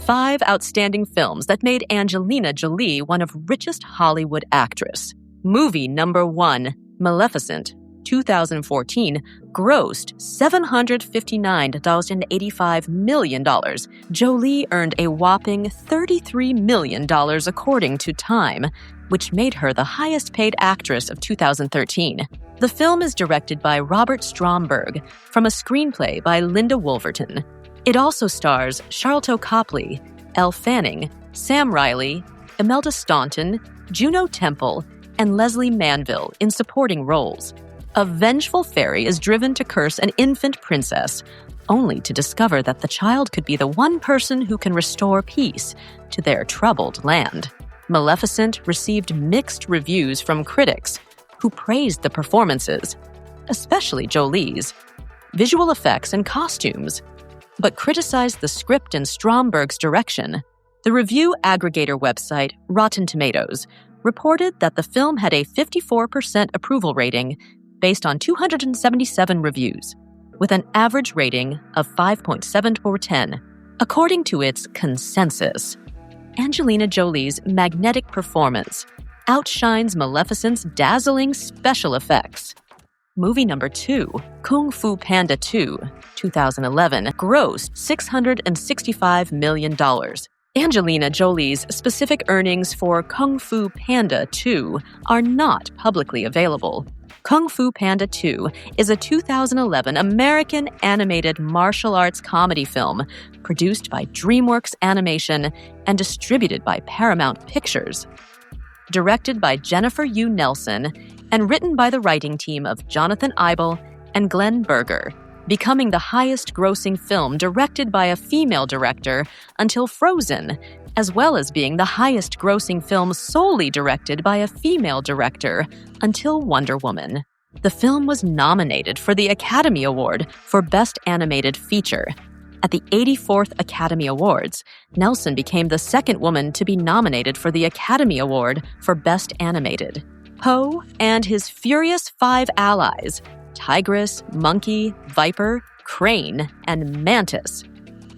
5 outstanding films that made Angelina Jolie one of richest Hollywood actress. Movie number 1, Maleficent, 2014, grossed $759.85 million. Jolie earned a whopping $33 million according to Time, which made her the highest-paid actress of 2013. The film is directed by Robert Stromberg from a screenplay by Linda Wolverton. It also stars Charlton Copley, Elle Fanning, Sam Riley, Imelda Staunton, Juno Temple, and Leslie Manville in supporting roles. A vengeful fairy is driven to curse an infant princess, only to discover that the child could be the one person who can restore peace to their troubled land. Maleficent received mixed reviews from critics, who praised the performances, especially Jolie's, visual effects and costumes, but criticized the script and Stromberg's direction. The review aggregator website Rotten Tomatoes reported that the film had a 54% approval rating based on 277 reviews, with an average rating of 5.7/10. According to its consensus, Angelina Jolie's magnetic performance outshines Maleficent's dazzling special effects. Movie number 2, Kung Fu Panda 2, 2011, grossed $665 million. Angelina Jolie's specific earnings for Kung Fu Panda 2 are not publicly available. Kung Fu Panda 2 is a 2011 American animated martial arts comedy film produced by DreamWorks Animation and distributed by Paramount Pictures. Directed by Jennifer Yu Nelson and written by the writing team of Jonathan Eibel and Glenn Berger, becoming the highest-grossing film directed by a female director until Frozen, as well as being the highest-grossing film solely directed by a female director until Wonder Woman. The film was nominated for the Academy Award for Best Animated Feature. At the 84th Academy Awards, Nelson became the second woman to be nominated for the Academy Award for Best Animated. Poe and his furious 5 allies, Tigress, Monkey, Viper, Crane, and Mantis,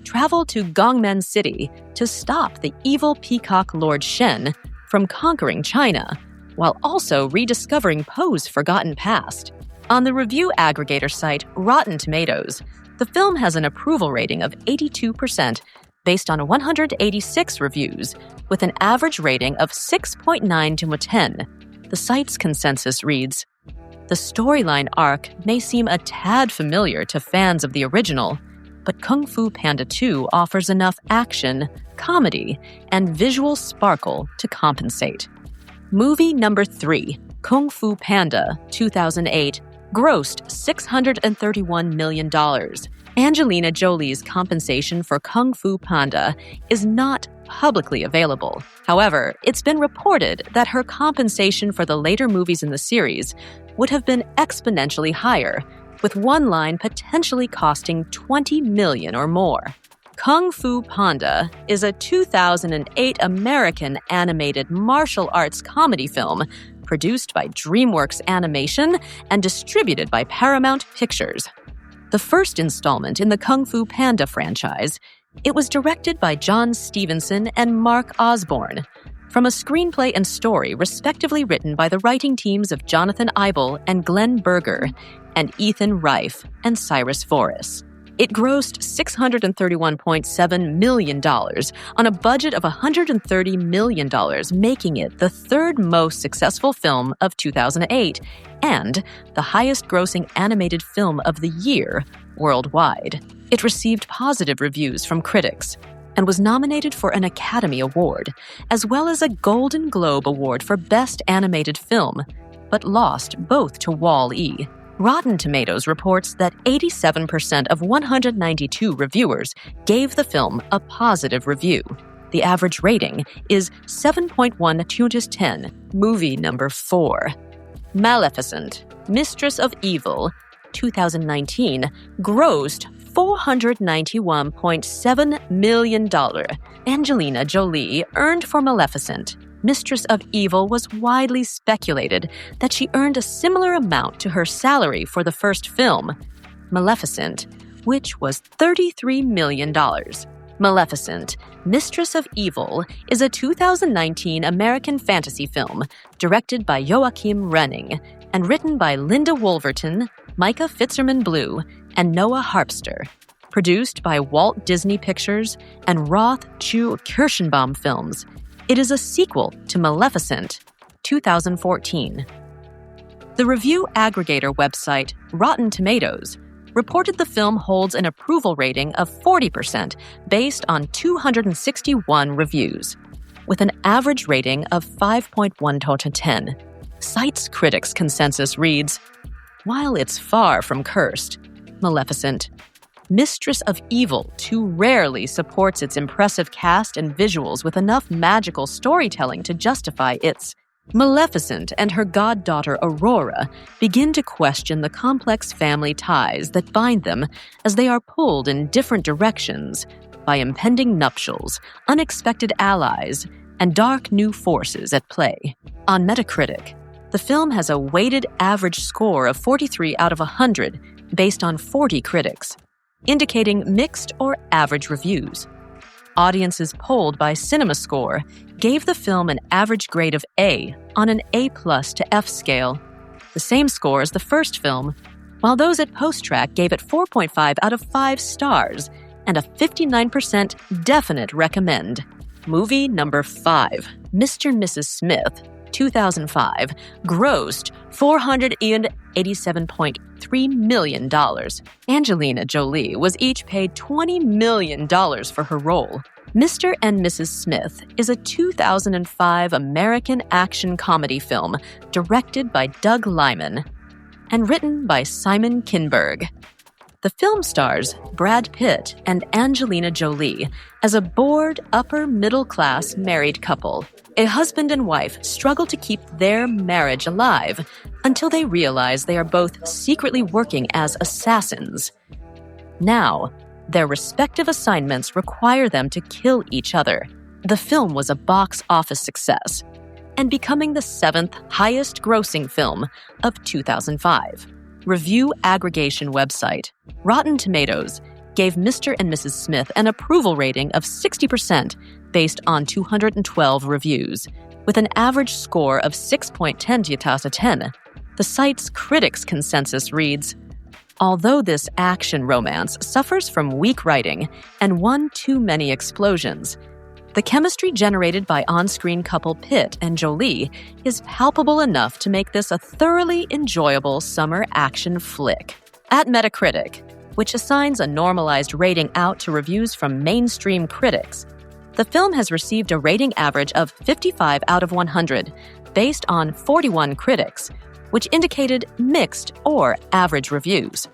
travel to Gongmen City to stop the evil peacock Lord Shen from conquering China, while also rediscovering Poe's forgotten past. On the review aggregator site Rotten Tomatoes, the film has an approval rating of 82% based on 186 reviews, with an average rating of 6.9/10. The site's consensus reads, "The storyline arc may seem a tad familiar to fans of the original, but Kung Fu Panda 2 offers enough action, comedy, and visual sparkle to compensate." Movie number 3, Kung Fu Panda, 2008, grossed $631 million. Angelina Jolie's compensation for Kung Fu Panda is not publicly available. However, it's been reported that her compensation for the later movies in the series would have been exponentially higher, with one line potentially costing $20 million or more. Kung Fu Panda is a 2008 American animated martial arts comedy film produced by DreamWorks Animation and distributed by Paramount Pictures. The first installment in the Kung Fu Panda franchise, it was directed by John Stevenson and Mark Osborne, from a screenplay and story respectively written by the writing teams of Jonathan Eibel and Glenn Berger, and Ethan Reif and Cyrus Forrest. It grossed $631.7 million on a budget of $130 million, making it the third most successful film of 2008 and the highest-grossing animated film of the year worldwide. It received positive reviews from critics and was nominated for an Academy Award, as well as a Golden Globe Award for Best Animated Film, but lost both to Wall-E. Rotten Tomatoes reports that 87% of 192 reviewers gave the film a positive review. The average rating is 7.1/10. Movie number 4, Maleficent, Mistress of Evil, 2019, grossed $491.7 million. Angelina Jolie earned for Maleficent, Mistress of Evil, was widely speculated that she earned a similar amount to her salary for the first film, Maleficent, which was $33 million. Maleficent, Mistress of Evil is a 2019 American fantasy film directed by Joachim Renning and written by Linda Wolverton, Micah Fitzerman-Blue, and Noah Harpster. Produced by Walt Disney Pictures and Roth Chu Kirschenbaum Films, it is a sequel to Maleficent, 2014. The review aggregator website Rotten Tomatoes reported the film holds an approval rating of 40% based on 261 reviews, with an average rating of 5.1 out of 10. Site's critics' consensus reads, "While it's far from cursed, Maleficent, Mistress of Evil too rarely supports its impressive cast and visuals with enough magical storytelling to justify its." Maleficent and her goddaughter Aurora begin to question the complex family ties that bind them as they are pulled in different directions by impending nuptials, unexpected allies, and dark new forces at play. On Metacritic, the film has a weighted average score of 43 out of 100 based on 40 critics, indicating mixed or average reviews. Audiences polled by CinemaScore gave the film an average grade of A on an A+ to F scale, the same score as the first film, while those at PostTrack gave it 4.5 out of 5 stars and a 59% definite recommend. Movie number 5, Mr. and Mrs. Smith, 2005, grossed $487.3 million. Angelina Jolie was each paid $20 million for her role. Mr. and Mrs. Smith is a 2005 American action comedy film directed by Doug Liman and written by Simon Kinberg. The film stars Brad Pitt and Angelina Jolie as a bored, upper-middle-class married couple. A husband and wife struggle to keep their marriage alive until they realize they are both secretly working as assassins. Now, their respective assignments require them to kill each other. The film was a box office success and becoming the 7th highest-grossing film of 2005. Review aggregation website Rotten Tomatoes gave Mr. and Mrs. Smith an approval rating of 60% based on 212 reviews, with an average score of 6.10 out of 10. The site's critics' consensus reads, "Although this action romance suffers from weak writing and one too many explosions, the chemistry generated by on-screen couple Pitt and Jolie is palpable enough to make this a thoroughly enjoyable summer action flick." At Metacritic, which assigns a normalized rating out to reviews from mainstream critics, the film has received a rating average of 55 out of 100 based on 41 critics, which indicated mixed or average reviews.